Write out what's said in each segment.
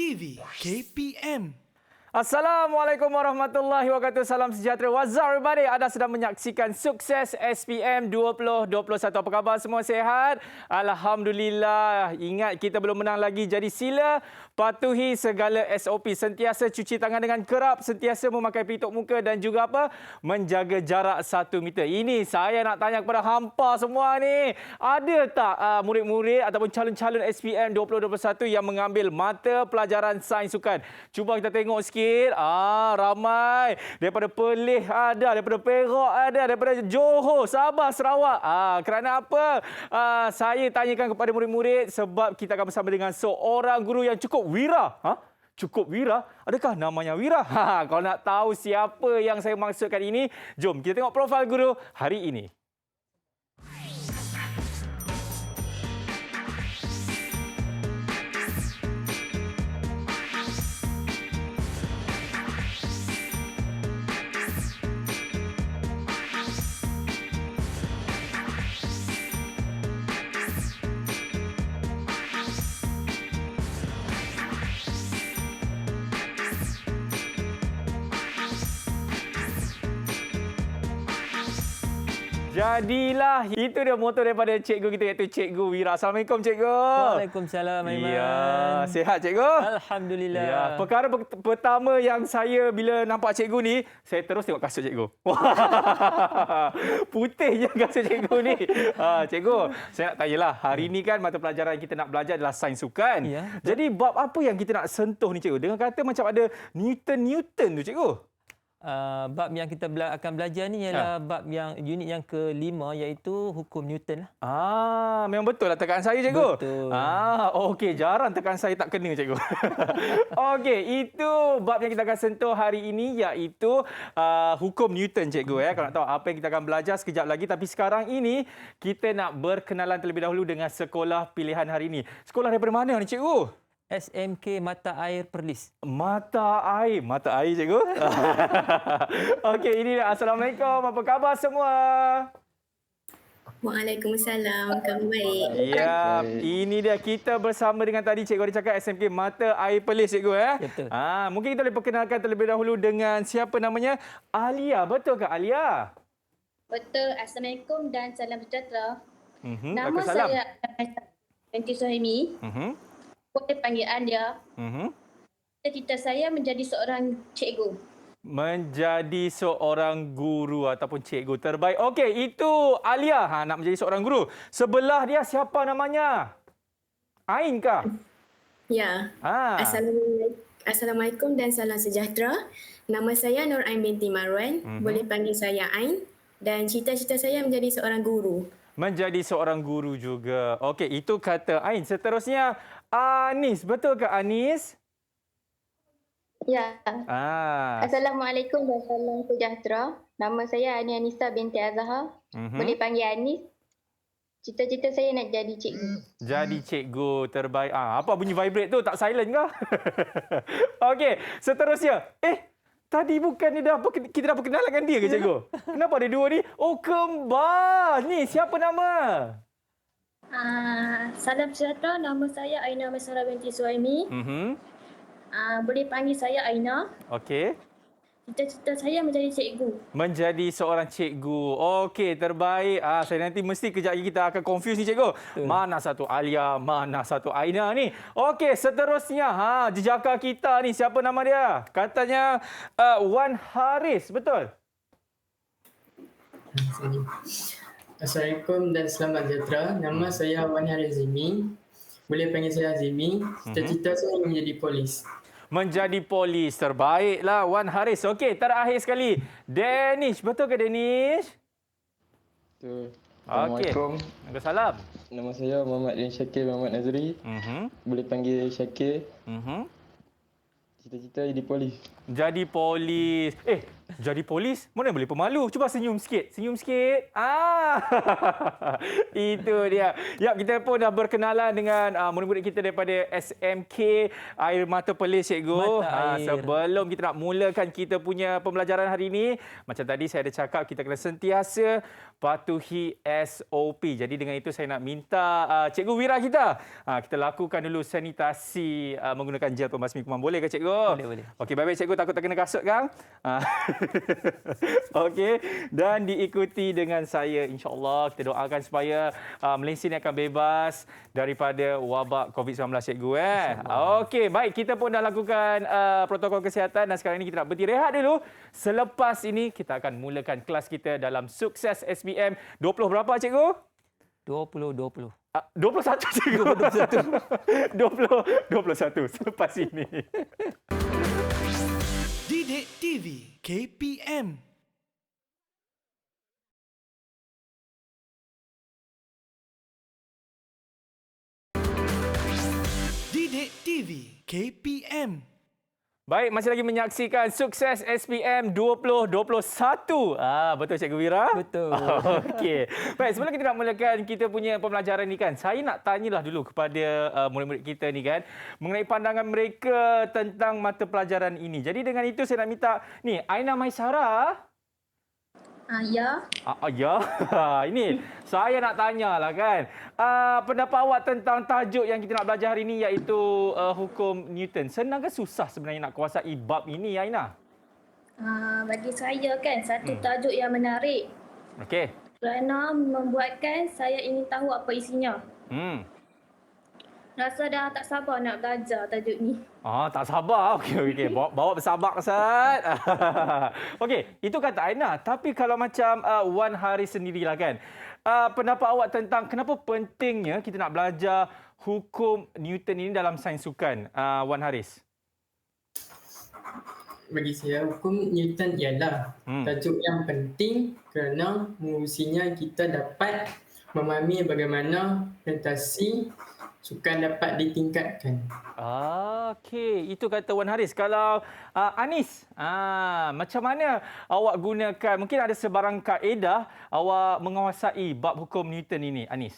TV KPM. Assalamualaikum warahmatullahi wabarakatuh. Salam sejahtera. What's up everybody? Anda sedang menyaksikan Sukses SPM 2021. Apa khabar? Semua sihat? Alhamdulillah. Ingat kita belum menang lagi. Jadi sila patuhi segala SOP. Sentiasa cuci tangan dengan kerap. Sentiasa memakai pelitup muka dan juga apa? Menjaga jarak 1 meter. Ini saya nak tanya kepada hampa semua ni. Ada tak murid-murid ataupun calon-calon SPM 2021 yang mengambil mata pelajaran sains sukan? Cuba kita tengok sikit. Ramai. Daripada Perlis ada, daripada Perak ada, daripada Johor, Sabah, Sarawak. Kerana apa? Saya tanyakan kepada murid-murid sebab kita akan bersama dengan seorang guru yang cukup wira. Cukup wira? Adakah namanya Wira? Kalau nak tahu siapa yang saya maksudkan ini, jom kita tengok profil guru hari ini. Jadilah, itu dia moto daripada cikgu kita iaitu Cikgu Wira. Assalamualaikum Cikgu. Waalaikumsalam Aiman. Ya, sihat Cikgu? Alhamdulillah. Ya, perkara pertama yang saya bila nampak Cikgu ni, saya terus tengok kasut Cikgu. Putihnya kasut Cikgu ni. Cikgu, saya nak tanyalah, hari ni kan mata pelajaran yang kita nak belajar adalah sains sukan. Ya, jadi bab apa yang kita nak sentuh ni Cikgu? Dengan kata macam ada Newton tu Cikgu. Bab yang kita akan belajar ni ialah bab yang unit yang kelima iaitu hukum Newton lah. Memang betul lah tekan saya Cikgu. Betul. Okey, jarang tekan saya tak kena Cikgu. Okey, itu bab yang kita akan sentuh hari ini iaitu hukum Newton Cikgu ya. Kalau nak tahu apa yang kita akan belajar sekejap lagi, tapi sekarang ini kita nak berkenalan terlebih dahulu dengan sekolah pilihan hari ini. Sekolah daripada mana ni Cikgu? SMK Mata Air Perlis. Mata air Cikgu. Okey, ini dia. Assalamualaikum. Apa khabar semua? Waalaikumsalam, kami baik. Ya, ini dia kita bersama dengan tadi Cikgu ada cakap SMK Mata Air Perlis Cikgu ya. Betul. Mungkin kita boleh perkenalkan terlebih dahulu dengan siapa namanya? Alia. Betul ke Alia? Betul. Assalamualaikum dan salam sejahtera. Nama Waalaikumsalam. saya Binti Suhaimi. Boleh panggil Alia. Cita-cita saya menjadi seorang cikgu. Menjadi seorang guru ataupun cikgu terbaik. Okey, itu Alia nak menjadi seorang guru. Sebelah dia siapa namanya? Ain kah? Ya. Assalamualaikum dan salam sejahtera. Nama saya Nur Ain binti Marwan. Boleh panggil saya Ain. Dan cita-cita saya menjadi seorang guru. Menjadi seorang guru juga. Okey, itu kata Ain. Seterusnya Anis. Betul ke Anis? Ya. Assalamualaikum dan salam sejahtera. Nama saya Ani Anissa binti Azhar. Boleh panggil Anis. Cita-cita saya nak jadi cikgu. Jadi cikgu terbaik. Apa bunyi vibrate tu? Tak silent ke? Okey, seterusnya. Tadi bukan kita dah perkenalan dengan dia ke cikgu? Kenapa ada dua ni? Oh, kembar. Ni siapa nama? Salam sejahtera. Nama saya Aina Masara binti Suhaimi. Boleh panggil saya Aina. Okey. Cita-cita saya menjadi cikgu. Menjadi seorang cikgu. Okey, terbaik. Saya nanti mesti kejap lagi kita akan confuse ni cikgu. Mana satu Alia, mana satu Aina ni. Okey, seterusnya jejaka kita ni siapa nama dia? Katanya Wan Haris, betul? Assalamualaikum dan selamat sejahtera. Nama saya Wan Haris Zimi. Boleh panggil saya Zimi. Cita-cita saya menjadi polis. Menjadi polis. Terbaiklah Wan Haris. Okey, terakhir sekali. Danish. Betul ke Danish? Betul. Okey. Waalaikumsalam. Nama saya Muhammad bin Syakir Muhammad Nazri. Boleh panggil Syakir. cita-cita jadi polis. Jadi polis. Jadi polis? Mana boleh pemalu? Cuba senyum sikit. Senyum sikit. Itu dia. Ya, kita pun dah berkenalan dengan murid-murid kita daripada SMK Air Mata Perlis, cikgu. Mata Air. Sebelum kita nak mulakan kita punya pembelajaran hari ini, macam tadi saya ada cakap, kita kena sentiasa patuhi SOP. Jadi dengan itu saya nak minta Cikgu Wira kita, kita lakukan dulu sanitasi menggunakan gel pembasmi kuman. Boleh ke cikgu? Boleh. Okey, baik-baik cikgu, takut terkena kasut kan? Okey, dan diikuti dengan saya, insya-Allah. Kita doakan supaya Malaysia ini akan bebas daripada wabak COVID-19, cikgu. Okey, baik, kita pun dah lakukan protokol kesihatan dan sekarang ini kita nak berhenti rehat dulu. Selepas ini kita akan mulakan kelas kita dalam Sukses SPM 20 berapa, cikgu? 20. 21, cikgu. 21 selepas ini. Didik TV KPM. Didik TV KPM. Baik, masih lagi menyaksikan Sukses SPM 2021. Betul Cikgu Wira? Betul. Okey. Baik, sebelum kita nak mulakan kita punya pembelajaran ni kan, saya nak tanyalah dulu kepada murid-murid kita ni kan, mengenai pandangan mereka tentang mata pelajaran ini. Jadi dengan itu saya nak minta, ni Aina Maisara. Ya. Ya, ini saya nak tanyalah kan. Pendapat awak tentang tajuk yang kita nak belajar hari ini, iaitu hukum Newton. Senang ke susah sebenarnya nak kuasai bab ini, Aina? Bagi saya kan satu tajuk yang menarik Okey. kerana membuatkan saya ingin tahu apa isinya. Rasa dah tak sabar nak belajar tajuk ni. Tak sabar. Okey. Bawa bersabar, Ustaz. Okey, itu kata Aina. Tapi kalau macam Wan Haris sendirilah kan. Pendapat awak tentang kenapa pentingnya kita nak belajar hukum Newton ini dalam sains sukan, Wan Haris? Bagi saya, hukum Newton ialah tajuk yang penting kerana mengurusinya kita dapat memahami bagaimana prestasi sukan dapat ditingkatkan. Okey, itu kata Wan Haris. Kalau Anis, macam mana awak gunakan, mungkin ada sebarang kaedah awak menguasai bab hukum Newton ini, Anis?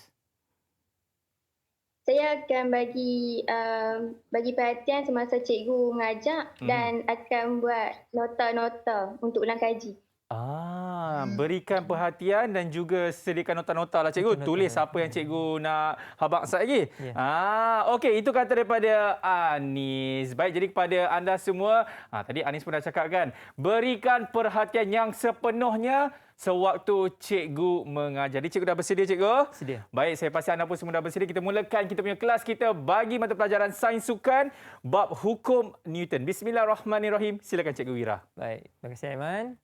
Saya akan bagi perhatian semasa cikgu mengajar dan akan buat nota-nota untuk ulang kaji. Berikan perhatian dan juga sediakan nota-nota lah cikgu. Tulis apa yang cikgu nak habaq Ustaz lagi. Okey, itu kata daripada Anis. Baik, jadi kepada anda semua, tadi Anis pun dah cakap kan, berikan perhatian yang sepenuhnya sewaktu cikgu mengajar. Jadi cikgu dah bersedia, cikgu? Sedia. Baik, saya pasti anda pun semua dah bersedia. Kita mulakan kita punya kelas kita bagi mata pelajaran sains sukan bab hukum Newton. Bismillahirrahmanirrahim. Silakan cikgu Wira. Baik, terima kasih Aiman.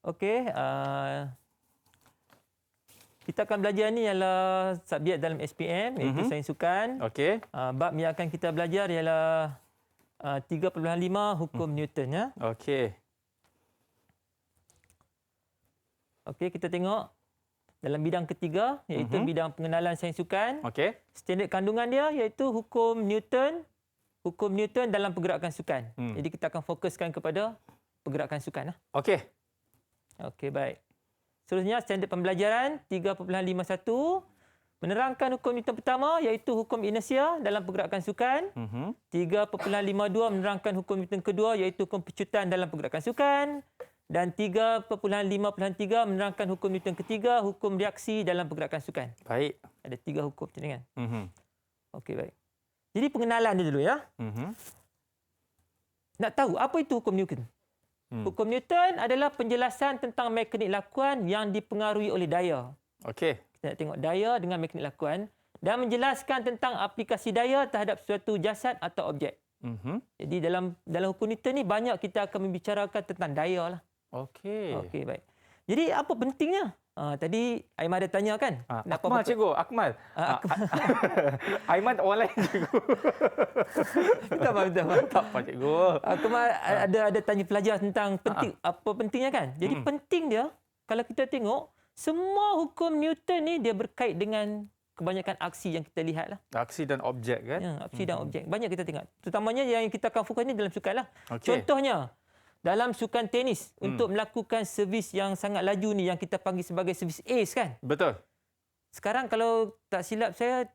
Okey, kita akan belajar ni ialah subjek dalam SPM, iaitu sains sukan. Okey. Bab yang akan kita belajar ialah 3.5 hukum Newton, ya. Okey. Okey, kita tengok dalam bidang ketiga, iaitu bidang pengenalan sains sukan. Okey. Standard kandungan dia iaitu hukum Newton dalam pergerakan sukan. Jadi kita akan fokuskan kepada pergerakan sukan. Okey. Okey, baik. Seterusnya, standard pembelajaran 3.51 menerangkan hukum Newton pertama iaitu hukum inersia dalam pergerakan sukan. 3.52 menerangkan hukum Newton kedua iaitu hukum pecutan dalam pergerakan sukan. Dan 3.53 menerangkan hukum Newton ketiga, hukum reaksi dalam pergerakan sukan. Baik. Ada 3 hukum macam ni kan? Okey, baik. Jadi pengenalan dia dulu, ya. Nak tahu apa itu hukum Newton? Hukum Newton adalah penjelasan tentang mekanik lakuan yang dipengaruhi oleh daya. Okey. Kita nak tengok daya dengan mekanik lakuan dan menjelaskan tentang aplikasi daya terhadap suatu jasad atau objek. Jadi dalam hukum Newton ni banyak kita akan membicarakan tentang daya lah. Okey. Okey, baik. Jadi apa pentingnya? Tadi Aiman ada tanya kan? Akmal, cikgu. Akmal. Aiman orang lain, cikgu. Minta maaf. Tak apa, cikgu. Akmal ada tanya pelajar tentang penting apa pentingnya kan? Jadi penting dia, kalau kita tengok, semua hukum Newton ni dia berkait dengan kebanyakan aksi yang kita lihat lah. Aksi dan objek kan? Ya, aksi dan objek. Banyak kita tengok. Terutamanya yang kita akan fokus ni dalam sukan lah. Okey. Contohnya, dalam sukan tenis, untuk melakukan servis yang sangat laju ni, yang kita panggil sebagai servis ace kan? Betul. Sekarang kalau tak silap saya,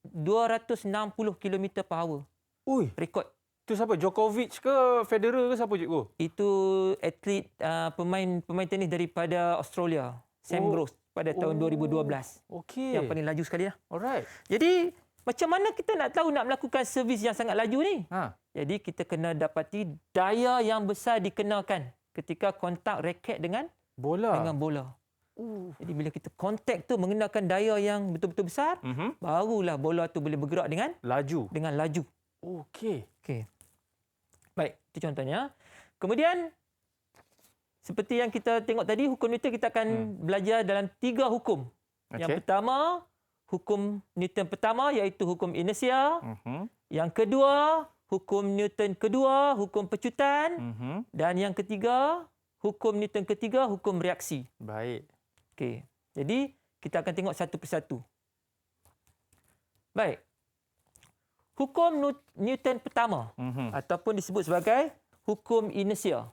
260 km/h. Ui, Rekod. tu siapa? Djokovic ke Federer ke siapa cikgu? Itu atlet pemain tenis daripada Australia, Sam Gross, pada tahun 2012. Okey. Yang paling laju sekali lah. Alright. Jadi, macam mana kita nak tahu nak melakukan servis yang sangat laju ni? Ha. Jadi, kita kena dapati daya yang besar dikenakan ketika kontak raket dengan Bola. bola. Jadi, bila kita kontak tu mengenakan daya yang betul-betul besar, barulah bola tu boleh bergerak dengan Laju. laju. Okey. Okey. Baik, itu contohnya. Kemudian, seperti yang kita tengok tadi, hukum Newton kita akan belajar dalam 3 hukum. Yang Okey. pertama, hukum Newton pertama iaitu hukum inersia. Yang kedua, hukum Newton kedua, hukum pecutan. Dan yang ketiga, hukum Newton ketiga, hukum reaksi. Baik. Okey. Jadi, kita akan tengok satu persatu. Baik. Hukum Newton pertama ataupun disebut sebagai hukum inersia.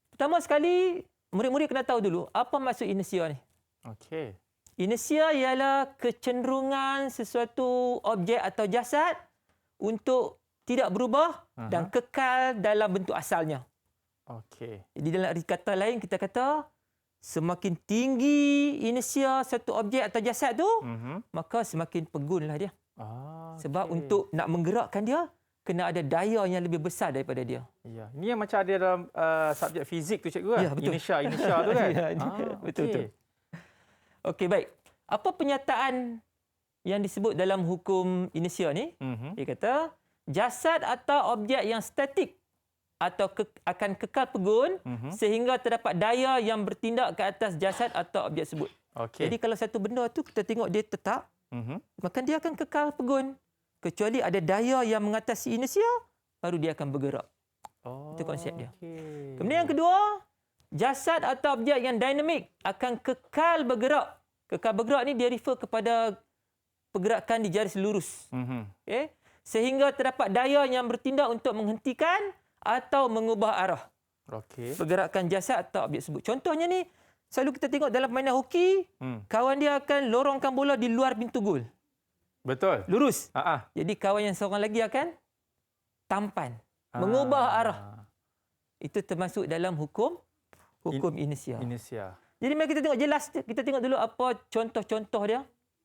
Pertama sekali, murid-murid kena tahu dulu apa maksud inersia ni. Okey. Inersia ialah kecenderungan sesuatu objek atau jasad untuk tidak berubah dan kekal dalam bentuk asalnya. Okey. Jadi dalam kata lain kita kata semakin tinggi inersia satu objek atau jasad tu, maka semakin pegunlah dia. Sebab untuk nak menggerakkan dia, kena ada daya yang lebih besar daripada dia. Ya, ini yang macam ada dalam subjek fizik tu cikgu kan? Ya, betul. Inersia tu kan? Ya, betul. Okey, baik. Apa pernyataan yang disebut dalam hukum inersia ni? Dia kata, jasad atau objek yang statik atau akan kekal pegun sehingga terdapat daya yang bertindak ke atas jasad atau objek tersebut. Okey. Jadi kalau satu benda tu kita tengok dia tetap, maka dia akan kekal pegun. Kecuali ada daya yang mengatasi inersia, baru dia akan bergerak. Itu konsep dia. Okey. Kemudian yang kedua, jasad atau objek yang dinamik akan kekal bergerak. Kekal bergerak ni dia refer kepada pergerakan di garis lurus. Okay? Sehingga terdapat daya yang bertindak untuk menghentikan atau mengubah arah Okey. pergerakan jasad atau objek tersebut. Contohnya ni, selalu kita tengok dalam permainan hoki, kawan dia akan lorongkan bola di luar pintu gol. Betul. Lurus. Ha. Jadi kawan yang seorang lagi akan tampan, mengubah arah. Itu termasuk dalam hukum inersia. Inersia. Jadi mari kita tengok jelas, kita tengok dulu apa contoh-contoh dia.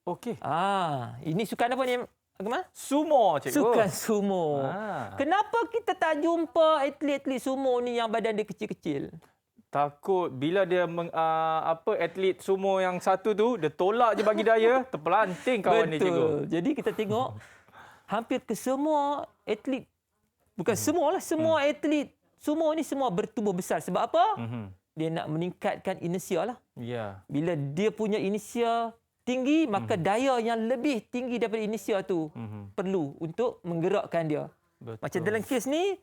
Okey. Ini sukan apa ni? Agama? Sumo cikgu. Sukan sumo. Kenapa kita tak jumpa atlet-atlet sumo ni yang badan dia kecil-kecil? Takut bila dia atlet sumo yang satu tu dia tolak je bagi daya, terpelanting kawan ni cikgu. Jadi kita tengok hampir ke semua atlet, bukan semua lah, semua atlet sumo ni semua bertubuh besar. Sebab apa? Dia nak meningkatkan inersia lah. Ya. Bila dia punya inersia tinggi, maka daya yang lebih tinggi daripada inersia tu perlu untuk menggerakkan dia. Betul. Macam dalam kes ni,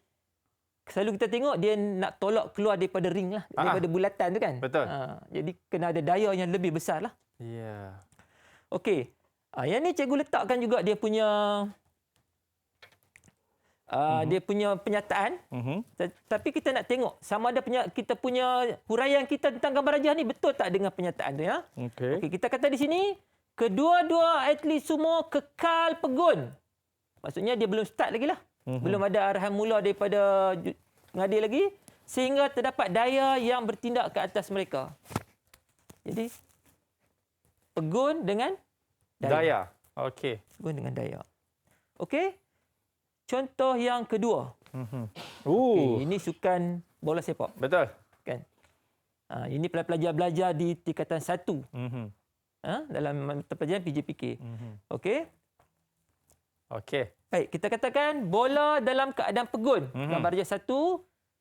selalu kita tengok dia nak tolak keluar daripada ring lah, daripada bulatan tu kan. Betul. Jadi kena ada daya yang lebih besar lah. Ya. Okey. Yang ni cikgu letakkan juga dia punya dia punya penyataan. Tapi kita nak tengok sama ada kita punya huraian kita tentang gambar rajah ni betul tak dengan penyataan tu ya. Okey, kita kata di sini kedua-dua atlet sumo kekal pegun. Maksudnya dia belum start lagi lah. Belum ada arahan mula daripada pengadil lagi sehingga terdapat daya yang bertindak ke atas mereka. Jadi pegun dengan Daya. Okey. Pegun dengan daya. Okey. Contoh yang kedua. Okay, ini sukan bola sepak. Betul. Kan? Ini pelajar belajar di tingkatan 1. Dalam mata pelajaran PJPK. Okey. Okey. Baik, kita katakan bola dalam keadaan pegun. Gambar rajah 1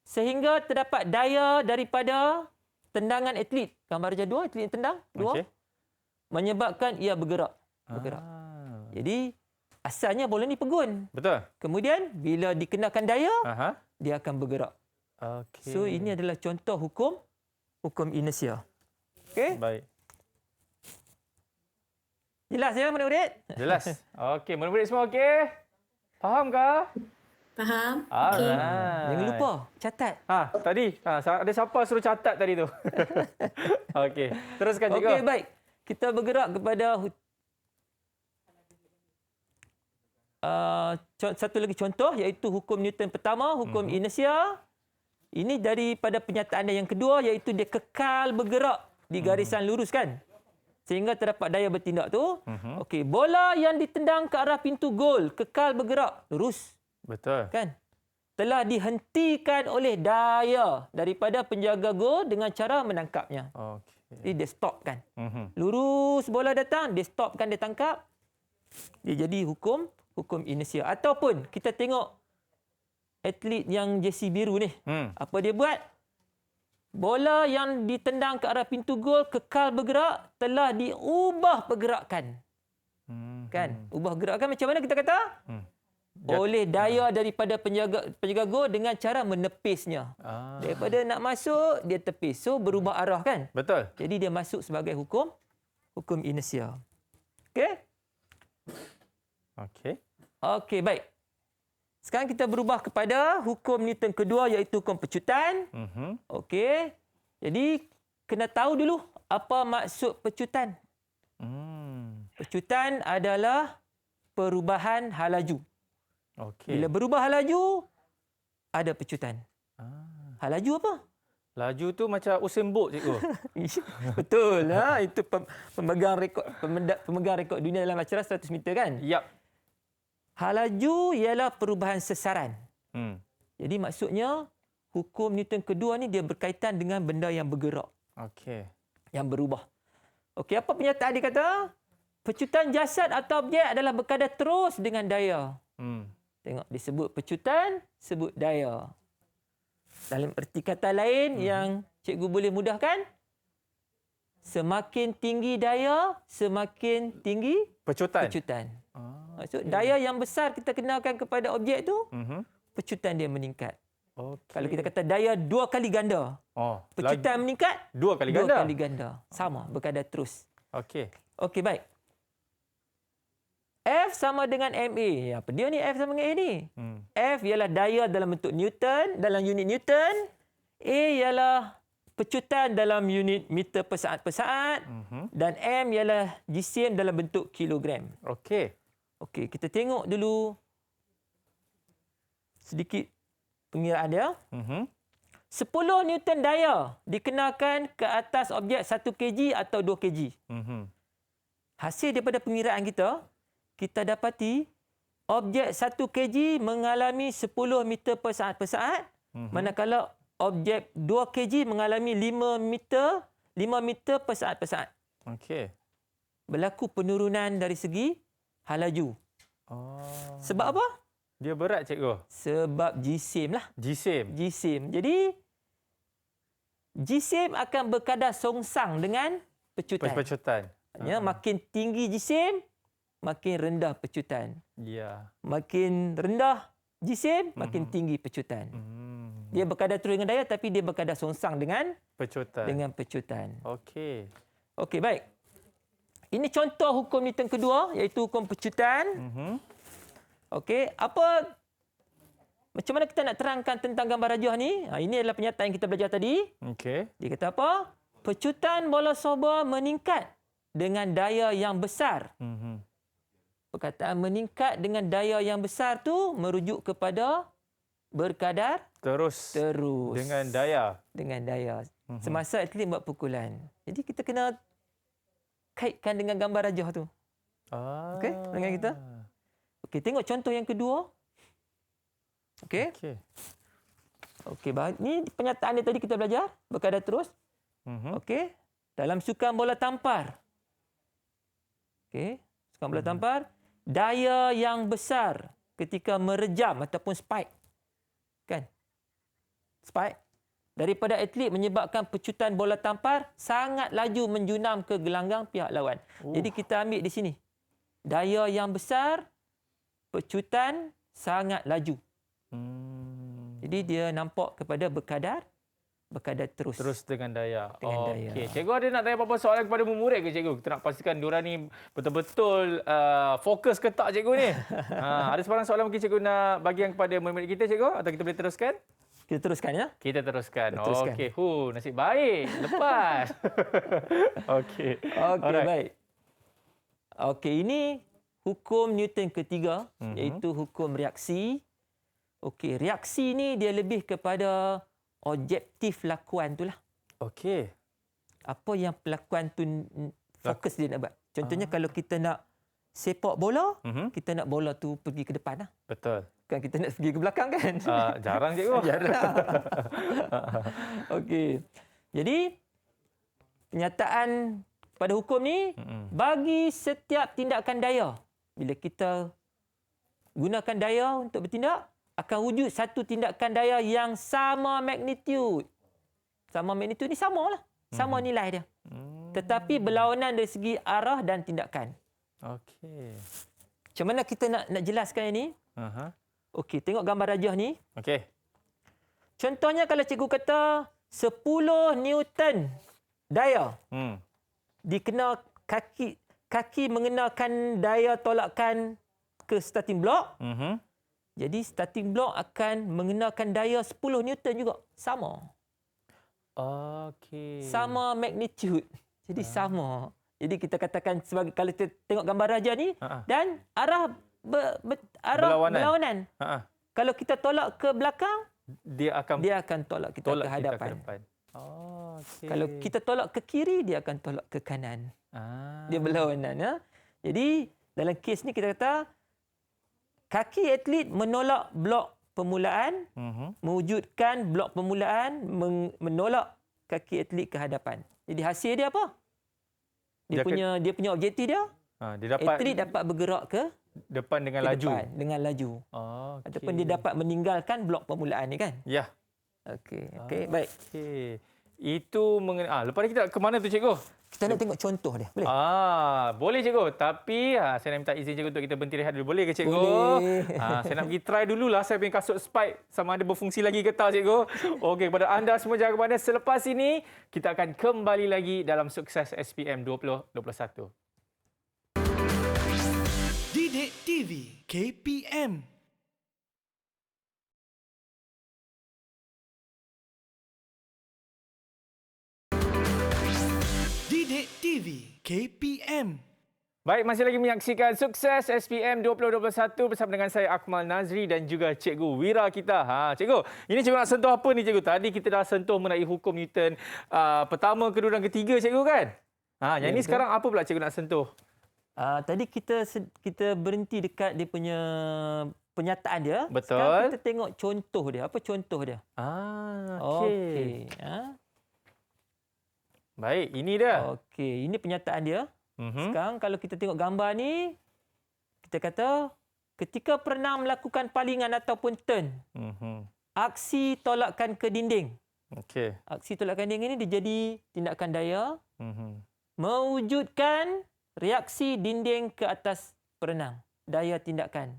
sehingga terdapat daya daripada tendangan atlet. Gambar rajah 2, atlet yang tendang. 2. Okey. Menyebabkan ia bergerak. Jadi asalnya bola ni pegun. Betul. Kemudian bila dikenakan daya, dia akan bergerak. Okey. So ini adalah contoh hukum inersia. Okey? Baik. Jelas ya murid-murid? Jelas. Okey, murid-murid semua okey? Faham ke? Faham? Alright. Jangan lupa catat. Tadi ada siapa suruh catat tadi tu? Okey, teruskan cikgu. Okey, baik. Kita bergerak kepada satu lagi contoh iaitu hukum Newton pertama, hukum inersia. Ini daripada pernyataan dia yang kedua iaitu dia kekal bergerak di garisan lurus kan. Sehingga terdapat daya bertindak tu. Okey, bola yang ditendang ke arah pintu gol kekal bergerak lurus. Betul. Kan? Telah dihentikan oleh daya daripada penjaga gol dengan cara menangkapnya. Okey. Jadi dia stop kan. Lurus bola datang, dia stopkan, dia tangkap. Dia jadi hukum inersia. Ataupun kita tengok atlet yang jersey biru ni. Apa dia buat? Bola yang ditendang ke arah pintu gol kekal bergerak, telah diubah pergerakan. Kan? Ubah gerakan macam mana kita kata? Oleh daya daripada penjaga gol dengan cara menepisnya. Daripada nak masuk, dia tepis. So berubah arah kan? Betul. Jadi dia masuk sebagai hukum inersia. Okey? Okey. Okey, baik. Sekarang kita berubah kepada hukum Newton kedua iaitu hukum pecutan. Okey. Jadi kena tahu dulu apa maksud pecutan. Pecutan adalah perubahan hal laju. Okey. Bila berubah hal laju, ada pecutan. Hal laju apa? Laju tu macam Usain Bolt, cikgu. Betul. Itu pemegang rekod dunia dalam acara 100 meter kan? Yap. Hal laju ialah perubahan sesaran. Jadi maksudnya hukum Newton kedua ni dia berkaitan dengan benda yang bergerak. Okey. Yang berubah. Okey, apa pernyataan dia kata? Pecutan jasad atau objek adalah berkadar terus dengan daya. Tengok disebut pecutan, sebut daya. Dalam erti kata lain yang cikgu boleh mudahkan, semakin tinggi daya, semakin tinggi pecutan. Maksud daya yang besar kita kenalkan kepada objek tu, pecutan dia meningkat. Okay. Kalau kita kata daya 2 kali ganda, pecutan meningkat 2 kali 2 ganda. kali ganda. Sama, berkadar terus. Okey. Okey, baik. F sama dengan MA. Apa dia ni F sama dengan A ni? F ialah daya dalam bentuk Newton, dalam unit Newton. A ialah pecutan dalam unit meter per saat per saat. Dan M ialah jisim dalam bentuk kilogram. Okey. Okey, kita tengok dulu sedikit pengiraan dia. 10 Newton daya dikenakan ke atas objek 1 kg atau 2 kg. Hasil daripada pengiraan kita, kita dapati objek 1 kg mengalami 10 meter per saat, manakala objek 2 kg mengalami 5 meter per saat. Okey. Berlaku penurunan dari segi hal laju. Sebab apa? Dia berat, cikgu. Sebab jisim lah. Jisim. Jadi, jisim akan berkadar songsang dengan pecutan. Pecutan. Ya, makin tinggi jisim, makin rendah pecutan. Ya. Makin rendah jisim, makin tinggi pecutan. Dia berkadar terus dengan daya tapi dia berkadar songsang dengan pecutan. Okey. Okey, baik. Ini contoh hukum Newton kedua iaitu hukum pecutan. Okey, macam mana kita nak terangkan tentang gambar rajah ni? Ini adalah pernyataan yang kita belajar tadi. Okey. Dia kata apa? Pecutan bola soba meningkat dengan daya yang besar. Perkataan meningkat dengan daya yang besar tu merujuk kepada berkadar Terus. Dengan daya. Semasa atlet buat pukulan. Jadi kita kena kaitkan dengan gambar rajah tu. Okey, dengan kita. Okey, tengok contoh yang kedua. Okey. Okey, ni pernyataan dia tadi kita belajar. Berkadar terus. Okey. Dalam sukan bola tampar. Okey. Sukan bola tampar. Daya yang besar ketika merejam ataupun spike. Kan? Spike. Daripada atlet menyebabkan pecutan bola tampar sangat laju menjunam ke gelanggang pihak lawan. Jadi kita ambil di sini. Daya yang besar, pecutan sangat laju. Jadi dia nampak kepada berkadar berkadar terus. Terus dengan daya. Dengan daya. Okey. Cikgu ada nak tanya apa-apa soalan kepada murid ke cikgu? Kita nak pastikan diorang ni betul-betul fokus ke tak cikgu ni. Ada sebarang soalan mungkin cikgu nak bagi yang kepada murid-murid kita cikgu? Atau kita boleh teruskan? Kita teruskan ya. Kita teruskan. Teruskan. Okey. Nasib baik. Lepas. Okey. Okey, baik. Okey, ini hukum Newton ketiga, iaitu hukum reaksi. Okey, reaksi ni dia lebih kepada objektif lakuan tu lah. Okey. Apa yang pelakuan tu fokus dia nak buat. Contohnya kalau kita nak sepak bola, kita nak bola tu pergi ke depan lah. Betul. Kan kita nak pergi ke belakang kan? Jarang cikgu. Jarang. Okey. Jadi penyataan pada hukum ni bagi setiap tindakan daya, bila kita gunakan daya untuk bertindak, akan wujud satu tindakan daya yang sama magnitude. Sama magnitude ni samalah. Sama nilai dia. Tetapi berlawanan dari segi arah dan tindakan. Okey. Macam mana kita nak jelaskan ini? Okey, tengok gambar rajah ni. Okey. Contohnya kalau cikgu kata 10 Newton daya. Dikena kaki mengenakan daya tolakan ke starting block. Jadi starting block akan mengenakan daya 10 Newton juga. Sama. Okey. Sama magnitude. Jadi sama. Jadi kita katakan sebagai kalau kita tengok gambar raja ni dan arah berlawanan. Kalau kita tolak ke belakang, dia akan tolak kita ke hadapan. Okey. Kalau kita tolak ke kiri, dia akan tolak ke kanan. Dia berlawanan ya. Jadi dalam kes ni kita kata kaki atlet menolak blok permulaan, mewujudkan blok permulaan menolak kaki atlet ke hadapan. Jadi hasil dia apa? Dia punya objektif dia. Atlet dapat bergerak ke depan dengan laju. Dengan laju. Okay. Ataupun dia dapat meninggalkan blok permulaan ni kan? Ya. Okey, baik. Okey. Itu mengenai lepas ni kita ke mana tu cikgu? Kita nak tengok contoh dia. Boleh? Boleh cikgu. Tapi saya nak minta izin cikgu untuk kita berhenti rehat dulu. Boleh ke cikgu? Boleh. Saya nak pergi try dululah saya punya kasut spike sama ada berfungsi lagi ke tak cikgu. Okey, kepada anda semua jangan ke mana. Selepas ini kita akan kembali lagi dalam Sukses SPM 2021. Didik TV KPM. Didik TV KPM. Baik, masih lagi menyaksikan Sukses SPM 2021 bersama dengan saya Akmal Nazri dan juga Cikgu Wira kita. Cikgu, ini cikgu nak sentuh apa ni cikgu? Tadi kita dah sentuh mengenai hukum Newton pertama, kedua dan ketiga cikgu kan? Yang ini sekarang apa pula cikgu nak sentuh? Tadi kita berhenti dekat dia punya penyataan dia. Betul. Sekarang kita tengok contoh dia. Apa contoh dia? Okey. Baik, ini dia. Okey, ini penyataan dia. Sekarang kalau kita tengok gambar ni, kita kata ketika perenang melakukan palingan ataupun turn, aksi tolakan ke dinding. Okey. Aksi tolakan dinding ini dia jadi tindakan daya mewujudkan reaksi dinding ke atas perenang. Daya tindakan.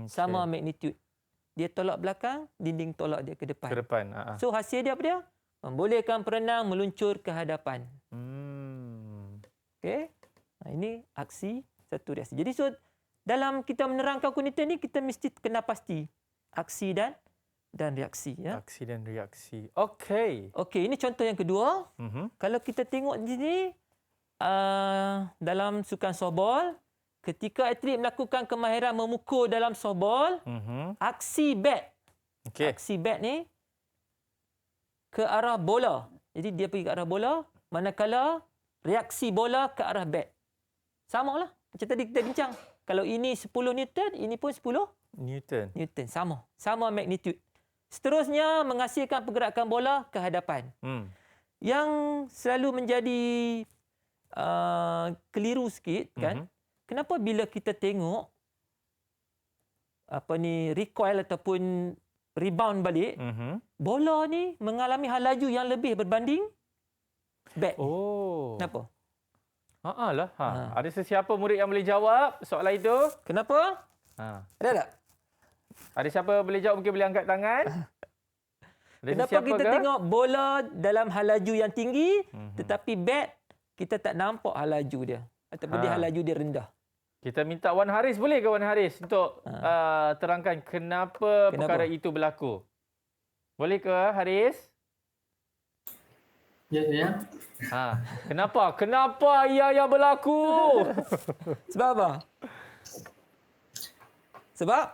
Sama magnitude. Dia tolak belakang, dinding tolak dia ke depan. Ke depan. So hasil dia apa dia? Membolehkan perenang meluncur ke hadapan. Okey. Ini aksi, satu reaksi. Jadi so dalam kita menerangkan hukum Newton ni kita mesti kena pasti aksi dan reaksi ya. Aksi dan reaksi. Okey. Okey, ini contoh yang kedua. Kalau kita tengok di sini dalam sukan softball, ketika atlet melakukan kemahiran memukul dalam softball, aksi bat. Aksi bat ni ke arah bola. Jadi dia pergi ke arah bola, manakala reaksi bola ke arah bat. Samalah. Macam tadi kita bincang. Kalau ini 10 Newton, ini pun 10 Newton. Sama. Sama magnitude. Seterusnya menghasilkan pergerakan bola ke hadapan. Yang selalu menjadi keliru sikit kan. Kenapa bila kita tengok recoil ataupun rebound balik, bola ni mengalami hal laju yang lebih berbanding bat. Kenapa? Ada sesiapa murid yang boleh jawab soalan itu? Kenapa? Ada tak? Ada siapa boleh jawab? Mungkin boleh angkat tangan. Kenapa siapa kita ke? tengok bola dalam hal laju yang tinggi, tetapi bat kita tak nampak hal laju dia. Ataupun dia hal laju dia rendah. Kita minta Wan Haris, boleh ke Wan Haris untuk terangkan kenapa perkara itu berlaku? Boleh ke Haris? Ya, saya. Kenapa? Kenapa ia yang berlaku? Sebab apa? Sebab?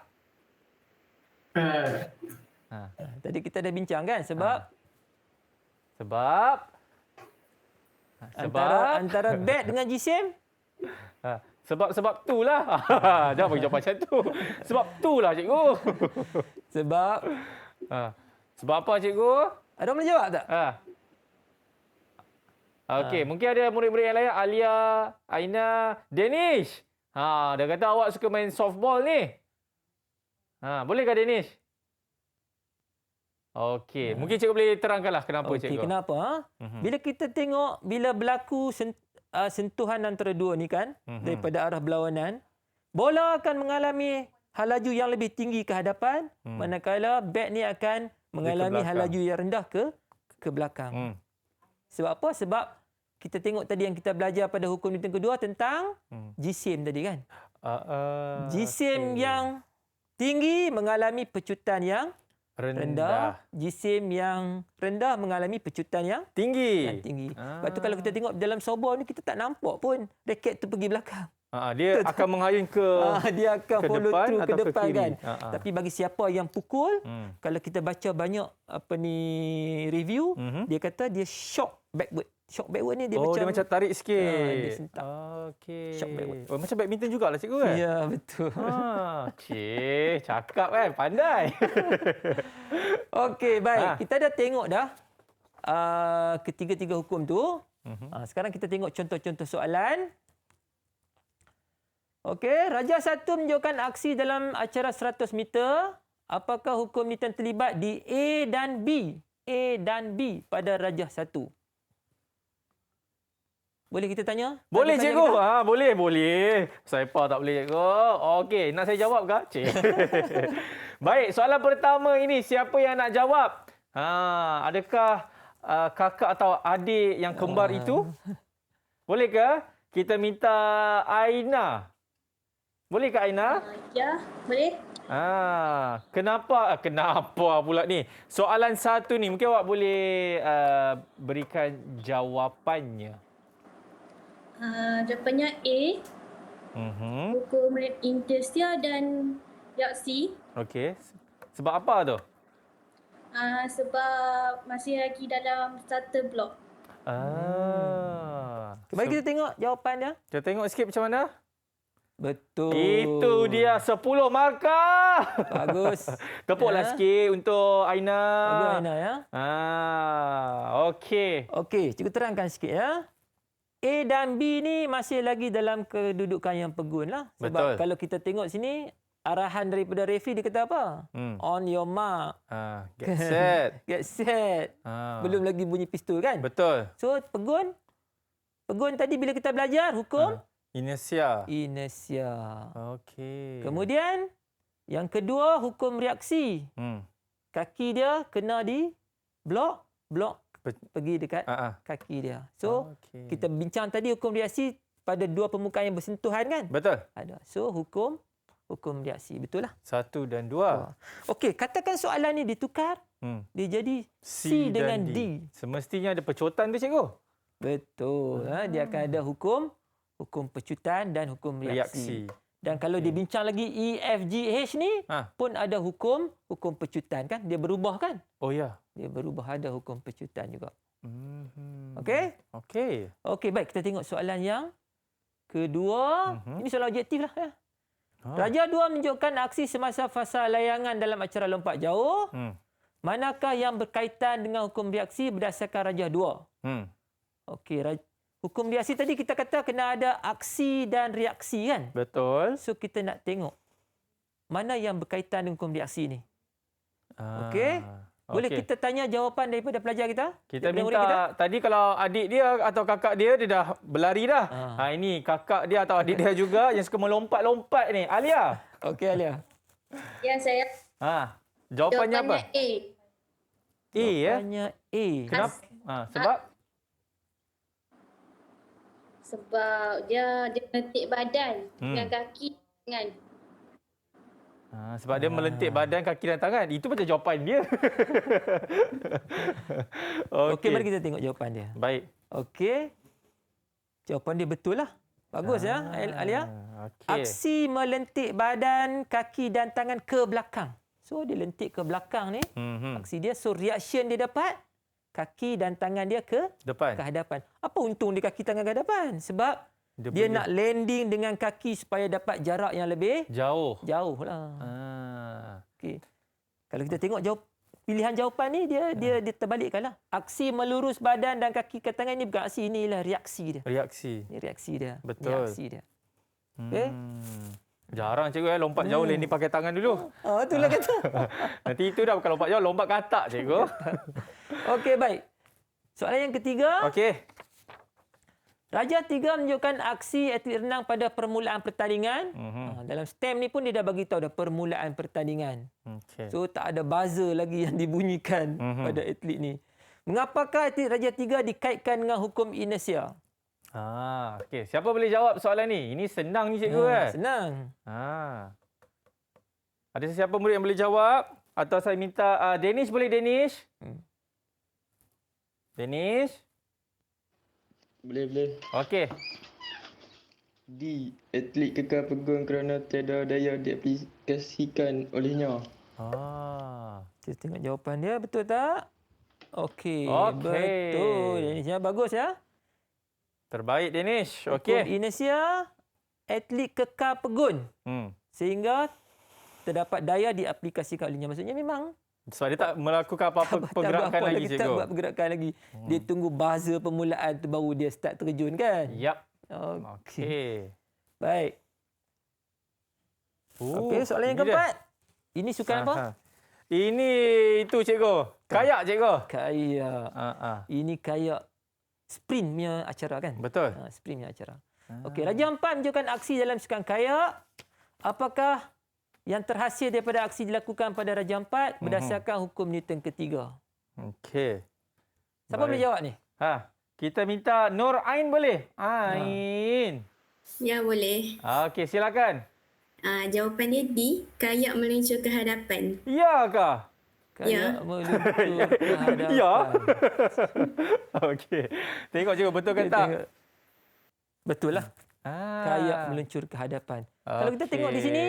Tadi kita dah bincang kan? Sebab? Sebab? Antara bat dengan jisim? Sebab tu lah. Jangan bagi jawapan macam tu. Sebab tu lah cikgu. Sebab? Sebab apa cikgu? Ada orang boleh jawab tak? Okey, mungkin ada murid-murid yang lain. Alia, Aina, Danish. Dia kata awak suka main softball ni. Bolehkah Danish? Okey, mungkin cikgu boleh terangkanlah kenapa cikgu. Kenapa? Bila kita tengok, bila berlaku sentuhan antara dua ni kan, daripada arah berlawanan, bola akan mengalami hal laju yang lebih tinggi ke hadapan, manakala bat ni akan mengalami hal laju yang rendah ke belakang. Sebab apa? Sebab kita tengok tadi yang kita belajar pada hukum Newton kedua tentang jisim tadi kan. Jisim yang tinggi mengalami pecutan yang rendah. Jisim yang rendah mengalami pecutan yang tinggi. Sebab tu kalau kita tengok dalam softball ni kita tak nampak pun raket tu pergi belakang. Dia akan menghayun ke dia akan ke follow depan through ke atau ke depan kiri. kan. Tapi bagi siapa yang pukul, kalau kita baca banyak review, dia kata dia shock backward. Shock backward ni dia dia macam tarik sikit. Dia sentak. Okey. Shock backward. Macam badminton jugalah cikgu kan? Ya, betul. Cakap kan, pandai. Okey, baik. Kita dah tengok dah ketiga-tiga hukum tu. Sekarang kita tengok contoh-contoh soalan. Okey, Raja 1 menunjukkan aksi dalam acara 100 meter. Apakah hukum Newton terlibat di A dan B? A dan B pada Raja 1. Boleh kita tanya? Boleh cikgu. Boleh. Saipa tak boleh cikgu. Okey, nak saya jawab ke? Cik. Baik, soalan pertama ini siapa yang nak jawab? Adakah kakak atau adik yang kembar itu? Boleh ke? Kita minta Aina. Boleh ke Aina? Ya, boleh. Kenapa pula ni? Soalan satu ni mungkin awak boleh berikan jawapannya. Jawapannya A. Hukum inersia dan reaksi. Okey. Sebab apa tu? Sebab masih lagi dalam starter block. Mari kita tengok jawapan dia. Kita tengok sikit macam mana? Betul. Itu dia 10 markah. Bagus. Tepuklah sikit untuk Aina. Bagus Aina ya. Okey. Okey, cikgu terangkan sikit ya. A dan B ni masih lagi dalam kedudukan yang pegun lah. Sebab betul. Kalau kita tengok sini, arahan daripada referee dia kata apa? On your mark. Get set. Get set. Belum lagi bunyi pistol kan? Betul. So, pegun. Pegun tadi bila kita belajar, hukum? Inersia. Okey. Kemudian, yang kedua, hukum reaksi. Kaki dia kena di blok pergi dekat kaki dia. So, kita bincang tadi hukum reaksi pada dua permukaan yang bersentuhan kan? Betul. Ada. So, hukum reaksi. Betul lah. 1 dan 2. Okey, katakan soalan ni ditukar. Dia jadi C dengan D. Semestinya ada pecutan tu cikgu. Betul. Dia akan ada hukum pecutan dan hukum reaksi. Dan kalau dibincang lagi E, F, G, H ni pun ada hukum pecutan kan? Dia berubah kan? Oh ya. Dia berubah, ada hukum pecutan juga. Okey? Okey, baik. Kita tengok soalan yang kedua. Ini soalan objektif lah. Ya. Raja 2 menunjukkan aksi semasa fasa layangan dalam acara lompat jauh. Manakah yang berkaitan dengan hukum reaksi berdasarkan Raja 2? Okey, hukum reaksi tadi kita kata kena ada aksi dan reaksi kan? Betul. So kita nak tengok mana yang berkaitan dengan hukum reaksi ni. Okey? Boleh kita tanya jawapan daripada pelajar kita? Kita minta tadi kalau adik dia atau kakak dia dah berlari dah. Ini kakak dia atau adik dia juga yang suka melompat-lompat ni. Alia. Okey Alia. Ya, saya. Jawapannya apa? A. A ya? Jawapannya A. Kenapa? Sebab? Sebab dia melentik badan dengan kaki dengan Sebab dia melentik badan, kaki dan tangan. Itu macam jawapan dia. Okey, mari kita tengok jawapan dia. Baik. Okey. Jawapan dia betul lah. Bagus ya, Alia. Okey. Aksi melentik badan, kaki dan tangan ke belakang. So, dia lentik ke belakang ni. Aksi dia. So, reaction dia dapat kaki dan tangan dia ke Depan. hadapan. Apa untung dia kaki tangan ke hadapan? Sebab dia nak landing dengan kaki supaya dapat jarak yang lebih Jauh. lah. Ah. Okey. Kalau kita tengok pilihan jawapan ni dia terbalikkanlah. Aksi melurus badan dan kaki ke tangan ni bukan aksi, inilah reaksi dia. Reaksi. Ini reaksi dia. Betul. Reaksi dia. Okey. Jarang cikgu lompat jauh landing pakai tangan dulu. Itulah kata. Nanti itu dah bukan lompat jauh, lompat ke atas cikgu. Okey, baik. Soalan yang ketiga. Okey. Raja 3 menunjukkan aksi atlet renang pada permulaan pertandingan. Dalam stem ni pun dia dah bagi tahu dah permulaan pertandingan. Okey. So tak ada buzzer lagi yang dibunyikan pada atlet ni. Mengapakah atlet Raja 3 dikaitkan dengan hukum inersia? Okey. Siapa boleh jawab soalan ni? Ini senang ni cikgu kan? Senang. Ada sesiapa murid yang boleh jawab? Atau saya minta Danish boleh Danish? Danish? Boleh. Okey. D. Atlet kekal pegun kerana tiada daya diaplikasikan olehnya. Kita tengok jawapan dia. Betul tak? Okey. Okey. Betul. Danish, bagus ya. Terbaik Danish. Hukum Okey. inersia, atlet kekal pegun. Sehingga terdapat daya diaplikasikan olehnya. Maksudnya memang Sebab dia tak melakukan apa-apa pergerakan lagi cikgu. Tak buat pergerakan lagi. Dia tunggu buzzer permulaan tu baru dia start terjun kan? Yap. Okey. Okey. Baik. Okey, soalan yang ini keempat. Ini sukan apa? Ini itu cikgu. Kayak cikgu. Kayak. Ini kayak sprint punya acara kan? Betul. Sprint punya acara. Okey, Raja 4 menunjukkan aksi dalam sukan kayak. Apakah yang terhasil daripada aksi dilakukan pada Raja 4 berdasarkan hukum Newton ketiga? Okey. Siapa boleh jawab ni? Kita minta Nur Ain boleh? Ain. Ya, boleh. Okey, silakan. Jawapan dia D, kayak meluncur ke hadapan. Ya kah? Kayak meluncur ke hadapan. Ya. Okey. Tengok cikgu betul ke tak? Betul lah. Kayak meluncur ke hadapan. Kalau kita tengok di sini,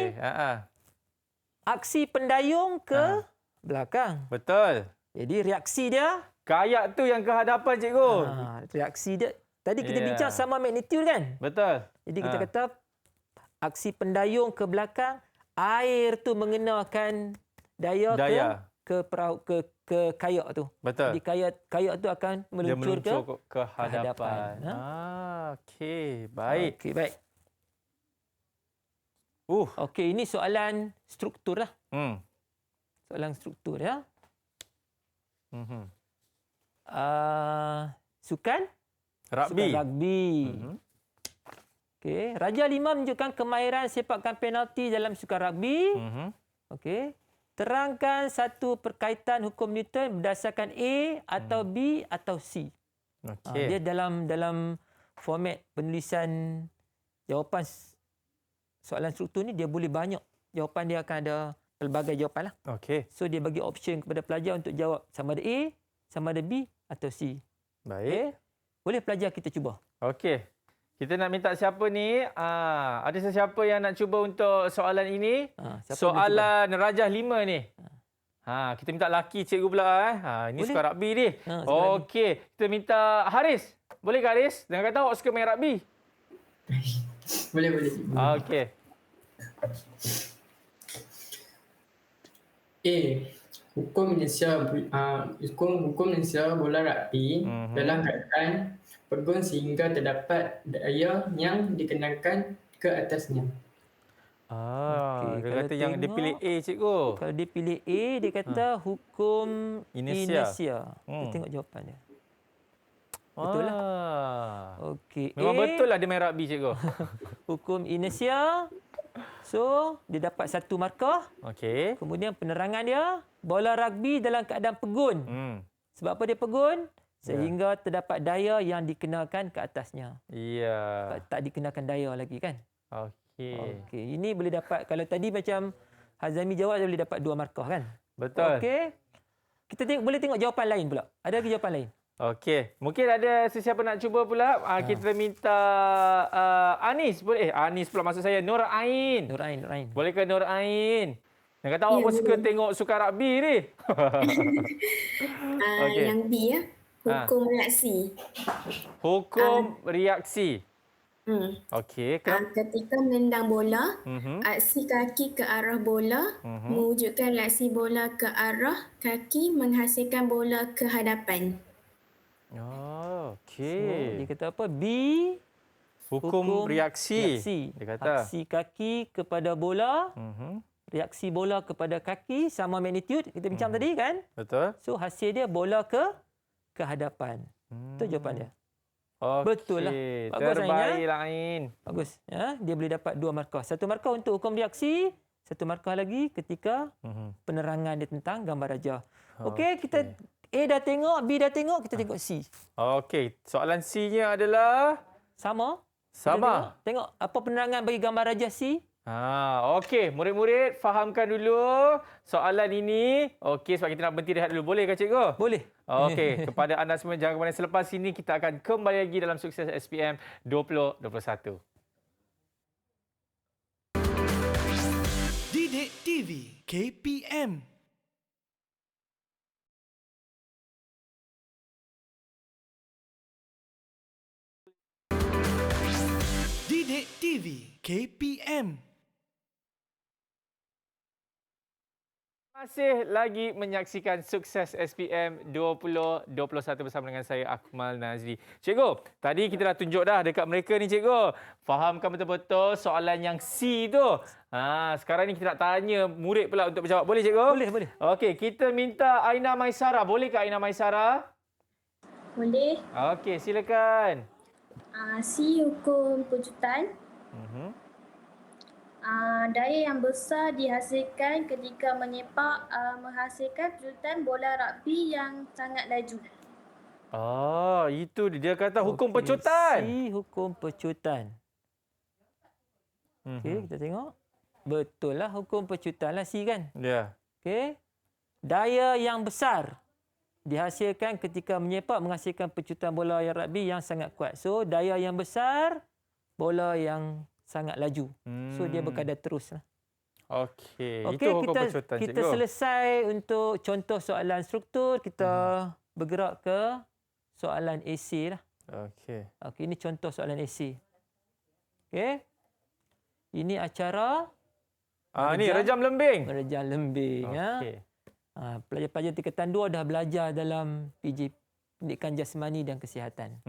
aksi pendayung ke belakang. Betul. Jadi reaksi dia, kayak tu yang ke hadapan cikgu. reaksi dia. Tadi kita bincang sama magnitude kan? Betul. Jadi kita kata aksi pendayung ke belakang, air tu mengenakan daya. ke perahu ke kayak tu. Betul. Jadi kayak tu akan meluncur ke hadapan. Okey, baik. Okey, baik. Okey, ini soalan struktur lah. Soalan struktur ya. Sukan? Rugby. Sukan rugby. Okey, Raja 5 menunjukkan kemahiran sepakan penalti dalam sukan rugby. Okey. Terangkan satu perkaitan hukum Newton berdasarkan A atau B atau C. Dia dalam format penulisan jawapan soalan struktur ni dia boleh banyak. Jawapan dia akan ada pelbagai jawapan lah. Okey. So dia bagi option kepada pelajar untuk jawab sama ada A, sama ada B atau C. Baik. Okay? Boleh pelajar kita cuba. Okey. Kita nak minta siapa ni? Ada sesiapa yang nak cuba untuk soalan ini? Soalan Rajah 5 ni. Kita minta laki cikgu pula. Ini suka rugby ni. Okey. Kita minta Haris. Boleh ke Haris? Jangan kata awak suka main rugby. Boleh. Okey. A. Hukum Malaysia bola rugby dalam keadaan pegun sehingga terdapat daya yang dikenakan ke atasnya. Dia kata yang dia pilih A cikgu. Kalau dia pilih A, dia kata hukum inersia. Kita tengok jawapan dia. Betul lah. Okey. Memang betul lah dia main rugby cikgu. Hukum inersia. So, dia dapat satu markah. Okey. Kemudian penerangan dia bola rugby dalam keadaan pegun. Sebab apa dia pegun? Sehingga terdapat daya yang dikenakan ke atasnya. Ya. Tak dikenakan daya lagi kan? Okey. Okey, ini boleh dapat, kalau tadi macam Hazami jawab, dia boleh dapat 2 markah kan? Betul. Okey. Kita boleh tengok jawapan lain pula. Ada lagi jawapan lain? Okey. Mungkin ada sesiapa nak cuba pula. Kita minta Anis. Boleh? Anis pula maksud saya. Nur Ain. Nur Ain. Boleh ke Nur Ain? Yang kata awak pun suka tengok sukan rugby ni. Okey. Yang B ya. Hukum reaksi. Hukum reaksi. Okey. Ketika menendang bola, aksi kaki ke arah bola mewujudkan reaksi bola ke arah kaki menghasilkan bola ke hadapan. Oh, So, okey. dia kata apa? B. Hukum reaksi. Dia kata. Aksi kaki kepada bola. Reaksi bola kepada kaki sama magnitude. Kita bincang tadi kan? Betul. So, hasil dia bola ke hadapan. Itu jawapan dia. Okey. Betul lah. Bagus, Terbaiklah Ain. Bagus. Ya, dia boleh dapat 2 markah. 1 markah untuk hukum reaksi. 1 markah lagi ketika penerangan dia tentang gambar rajah. Okey, kita A dah tengok, B dah tengok, kita tengok C. Okey. Soalan C-nya adalah Sama. sama. Tengok apa penerangan bagi gambar rajah C. Okey, murid-murid fahamkan dulu soalan ini. Okey, sebab kita nak berhenti rehat dulu. Boleh ke cikgu? Boleh. Okey, kepada anda semua jangan ke mana selepas ini kita akan kembali lagi dalam Sukses SPM 2021. Didik TV KPM. Didik TV KPM. Masih lagi menyaksikan Sukses SPM 2021 bersama dengan saya Akmal Nazri. Cikgu, tadi kita dah tunjuk dah dekat mereka ni cikgu. Fahamkan betul-betul soalan yang C tu. Sekarang ni kita nak tanya murid pula untuk menjawab. Boleh cikgu? Boleh. Okey, kita minta Aina Maisara. Boleh ke Aina Maisara? Boleh. Okey, silakan. C hukum pecutan. Daya yang besar dihasilkan ketika menyepak menghasilkan pecutan bola rugby yang sangat laju. Itu dia kata hukum Okey, pecutan. C hukum pecutan. Okey, kita tengok. Betul lah hukum pecutan lah C kan. Ya. Okey. Daya yang besar dihasilkan ketika menyepak menghasilkan pecutan bola yang rugby yang sangat kuat. So, daya yang besar, bola yang sangat laju. So, dia berkadar terus lah. Okey, Okey, itu hukum pecutan kita cikgu. selesai untuk contoh soalan struktur. Kita bergerak ke soalan essay lah. Okey. Okey, ini contoh soalan essay. Okey. Ini acara Ni rejam lembing. merejam lembing. Okey. Pelajar-pelajar tingkatan 2 dah belajar dalam PJ, Pendidikan Jasmani dan Kesihatan.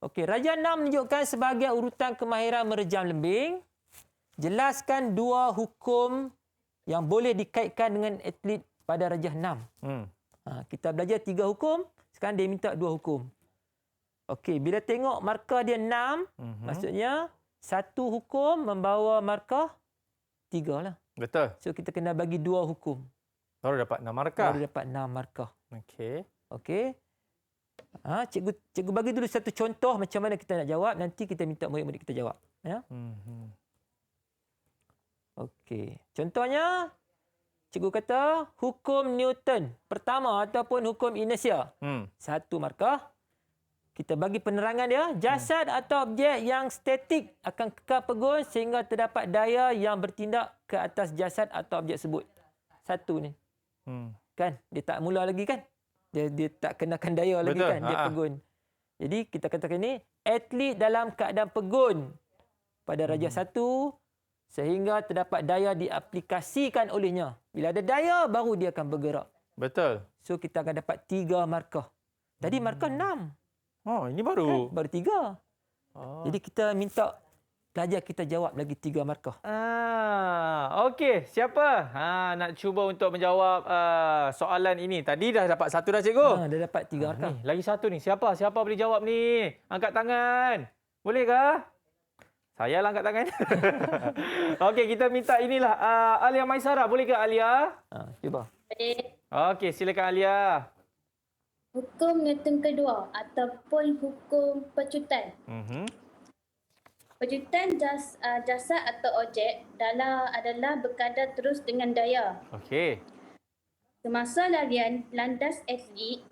Okey, Rajah 6 menunjukkan sebahagian urutan kemahiran merejam lembing. Jelaskan 2 hukum yang boleh dikaitkan dengan atlet pada Rajah 6. Kita belajar 3 hukum, sekarang dia minta 2 hukum. Okey, bila tengok markah dia 6, maksudnya 1 hukum membawa markah 3 lah. Betul. So, kita kena bagi 2 hukum. Baru dapat 6 markah. Baru dapat 6 markah. Okey. Okey. Cikgu bagi dulu satu contoh macam mana kita nak jawab. Nanti kita minta murid-murid kita jawab. Ya. Okey. Contohnya, cikgu kata hukum Newton pertama ataupun hukum inersia. 1 markah. Kita bagi penerangan dia. Jasad atau objek yang statik akan kekal pegun sehingga terdapat daya yang bertindak ke atas jasad atau objek tersebut. 1 ni. Kan? Dia tak mula lagi kan? Dia tak kenakan daya lagi kan? Dia pegun. Jadi kita katakan ni atlet dalam keadaan pegun pada Rajah 1 sehingga terdapat daya diaplikasikan olehnya. Bila ada daya baru dia akan bergerak. Betul. So kita akan dapat 3 markah. Tadi markah 6. Ini baru. Baru 3. Jadi kita minta pelajar kita jawab lagi 3 markah. Okey, siapa nak cuba untuk menjawab soalan ini? Tadi dah dapat 1 dah cikgu. Dah dapat 3 markah. Ni, lagi 1 ni. Siapa boleh jawab ni? Angkat tangan. Boleh ke? Saya lah angkat tangan. Okey, kita minta inilah Alia Maisara. Boleh ke Alia? Cuba. Okey, silakan Alia. Hukum Newton kedua ataupun hukum pecutan. Pecutan jasad atau objek adalah berkadar terus dengan daya. Okey. Semasa larian landas atlet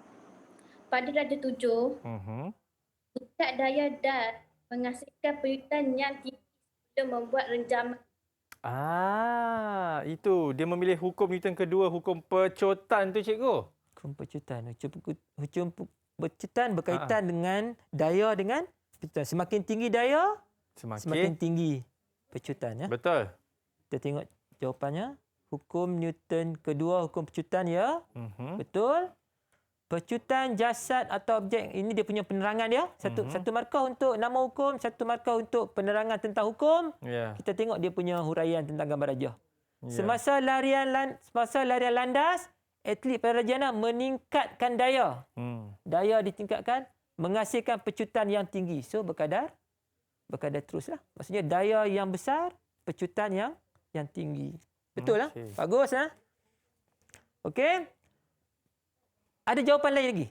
pada rada 7, tingkat daya dan menghasilkan pecutan yang tinggi untuk membuat renjaman. Itu dia memilih hukum Newton kedua, hukum pecutan tu cikgu. Hukum pecutan. Hukum pecutan berkaitan dengan daya dengan pecutan. Semakin tinggi daya, semakin tinggi pecutan. Ya? Betul. Kita tengok jawapannya. Hukum Newton kedua, hukum pecutan, ya. Betul. Pecutan jasad atau objek, ini dia punya penerangan dia. Satu markah untuk nama hukum, satu markah untuk penerangan tentang hukum. Kita tengok dia punya huraian tentang gambar rajah. Semasa larian landas, atlet Parajana meningkatkan daya. Daya ditingkatkan, menghasilkan pecutan yang tinggi. So berkadar teruslah. Maksudnya daya yang besar, pecutan yang tinggi. Betul lah? Bagus lah. Okey. Ada jawapan lain lagi?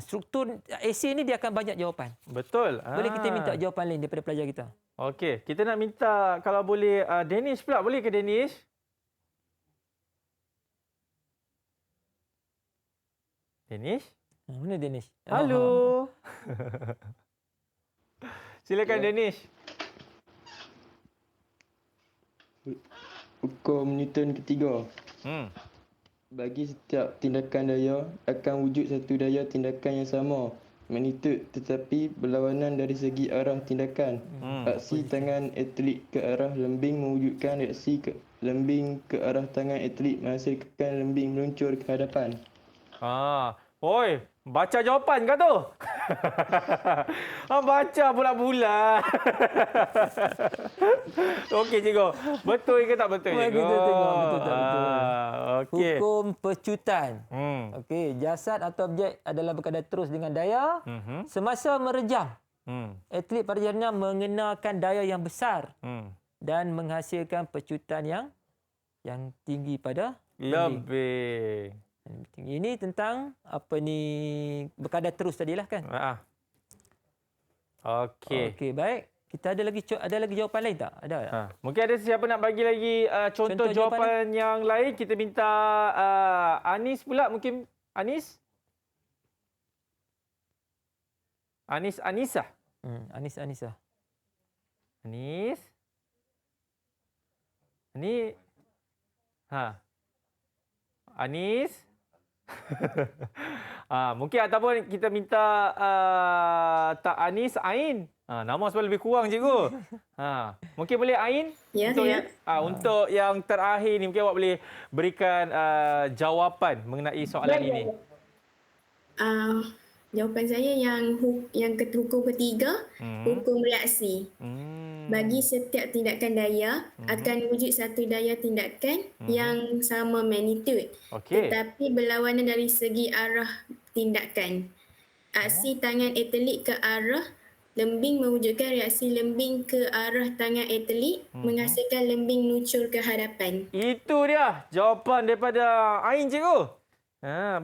Struktur esei ni dia akan banyak jawapan. Betul. Boleh kita minta jawapan lain daripada pelajar kita? Okey, kita nak minta kalau boleh Danish pula. Boleh ke Danish? Danish? Mana Danish? Halo. Silakan Danish. Hukum Newton ketiga. Bagi setiap tindakan daya, akan wujud satu daya tindakan yang sama, magnitud, tetapi berlawanan dari segi arah tindakan. Aksi tangan atlet ke arah lembing mewujudkan reaksi lembing ke arah tangan atlet menghasilkan lembing meluncur ke hadapan. Oi, baca jawapan kau tu. Baca pula-pula. Okey cikgu. Betul ke tak betul cikgu? Kita tengok betul tak betul. Okey. Hukum pecutan. Okey, jasad atau objek adalah berkadar terus dengan daya. Semasa merejam, atlet Parajana mengenakan daya yang besar dan menghasilkan pecutan yang tinggi pada lebih. Ini tentang berkadar terus tadilah kan? Okey, baik. Kita ada lagi jawapan lain tak? Ada tak? Mungkin ada siapa nak bagi lagi contoh jawapan yang lain. Kita minta Anis pula mungkin. Anis? Anisah. Anisah. Anis. Ini. Anis. Mungkin ataupun kita minta tak Anis, Ain. Nama sebab lebih kurang cikgu. Mungkin boleh Ain? Ya, untuk saya. untuk yang terakhir ni mungkin awak boleh berikan jawapan mengenai soalan ini. Jawapan saya yang hukum ketiga, hukum reaksi. Bagi setiap tindakan daya akan wujud satu daya tindakan yang sama magnitud, tetapi berlawanan dari segi arah tindakan. Aksi tangan atlet ke arah lembing mewujudkan reaksi lembing ke arah tangan atlet menghasilkan lembing meluncur ke hadapan. Itu dia jawapan daripada Ain cikgu.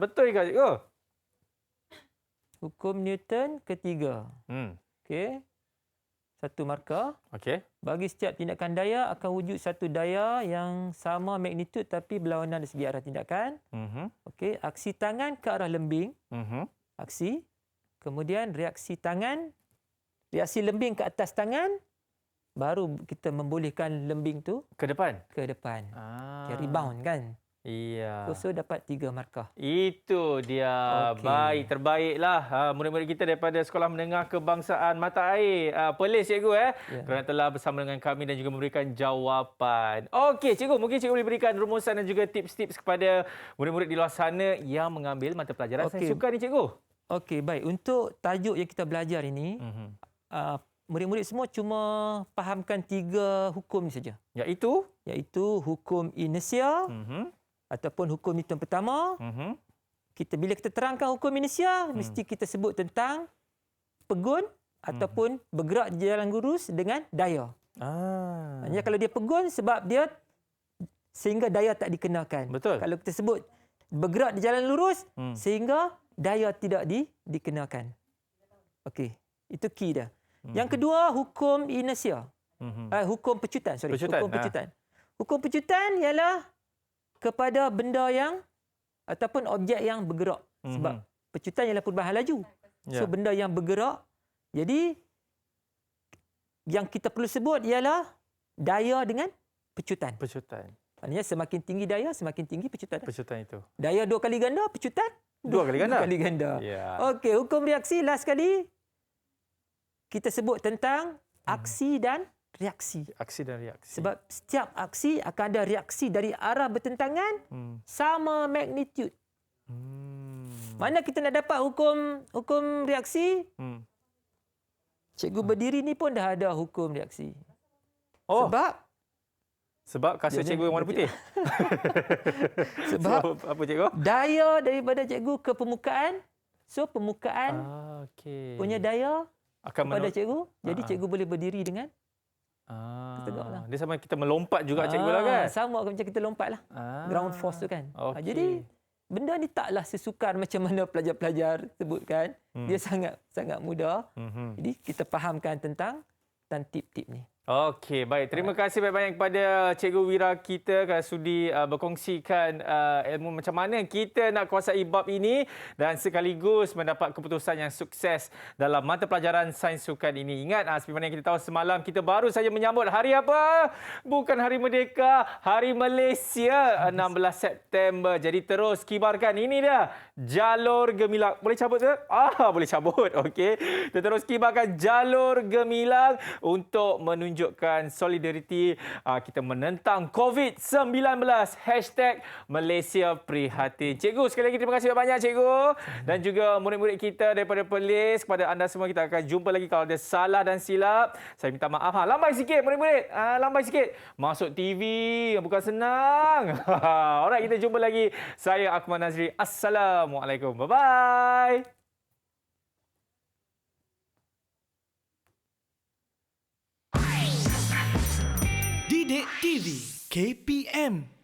Betul ke cikgu? Hukum Newton ketiga. Okey. Satu markah. Okey. Bagi setiap tindakan daya akan wujud satu daya yang sama magnitud tapi berlawanan dari segi arah tindakan. Okey, aksi tangan ke arah lembing. Aksi. Kemudian reaksi lembing ke atas tangan, baru kita membolehkan lembing tu ke depan. Rebound kan? Iya. So dapat 3 markah. Itu dia. Baik, terbaiklah murid-murid kita daripada Sekolah Menengah Kebangsaan Mata Air Perlis cikgu kerana telah bersama dengan kami dan juga memberikan jawapan. Okey cikgu, mungkin cikgu boleh berikan rumusan dan juga tips-tips kepada murid-murid di luar sana yang mengambil mata pelajaran sains sukan ni cikgu. Okey, baik. Untuk tajuk yang kita belajar ini, murid-murid semua cuma fahamkan 3 hukum ni saja. Iaitu hukum inersia, ataupun hukum Newton pertama. Bila kita terangkan hukum inersia, mesti kita sebut tentang pegun ataupun bergerak di jalan lurus dengan daya. Maksudnya kalau dia pegun sebab dia sehingga daya tak dikenakan. Betul. Kalau kita sebut bergerak di jalan lurus sehingga daya tidak dikenakan. Okey, itu key dia. Yang kedua, hukum inersia. Hukum pecutan, hukum pecutan. Hukum pecutan ialah kepada benda yang ataupun objek yang bergerak. Sebab pecutan ialah perubahan laju. So benda yang bergerak. Jadi yang kita perlu sebut ialah daya dengan pecutan. Pecutan. Maknanya semakin tinggi daya, semakin tinggi pecutan. Pecutan itu. Daya 2 kali ganda, pecutan 2 kali ganda. 2 kali ganda. Ya. Okey, hukum reaksi last kali. Kita sebut tentang aksi dan reaksi. Aksi dan reaksi. Sebab setiap aksi akan ada reaksi dari arah bertentangan sama magnitude. Mana kita nak dapat hukum reaksi? Cikgu berdiri ni pun dah ada hukum reaksi. Oh. Sebab kasut cikgu yang warna putih. Sebab apa cikgu? daya daripada cikgu ke permukaan. So permukaan punya daya akan kepada cikgu. Jadi cikgu boleh berdiri dengan tegaklah. Dia sama kita melompat juga cikgu lah kan? Sama macam kita lompat lah. Ground force tu kan. Jadi benda ni taklah sesukar macam mana pelajar-pelajar sebutkan. Dia sangat mudah. Jadi kita fahamkan tentang tip-tip ni. Okey, baik. Terima kasih banyak-banyak kepada Cikgu Wira kita kerana sudi berkongsikan ilmu macam mana kita nak kuasai bab ini dan sekaligus mendapat keputusan yang sukses dalam mata pelajaran Sains Sukan ini. Ingat, seperti mana yang kita tahu semalam, kita baru saja menyambut hari apa? Bukan Hari Merdeka, Hari Malaysia 16 September. Jadi terus kibarkan. Ini dia, jalur gemilang. Boleh cabut ke? Boleh cabut. Okey. Kita terus kibarkan jalur gemilang untuk menunjukkan solidariti kita menentang COVID-19. #Malaysia Prihatin. Cikgu, sekali lagi terima kasih banyak cikgu. Dan juga murid-murid kita daripada Perlis. Kepada anda semua, kita akan jumpa lagi kalau ada salah dan silap. Saya minta maaf. Lambai sikit murid-murid. Lambai sikit. Masuk TV bukan senang. Alright, kita jumpa lagi. Saya Akmal Nazri. Assalamualaikum. Bye-bye. Didik TV KPM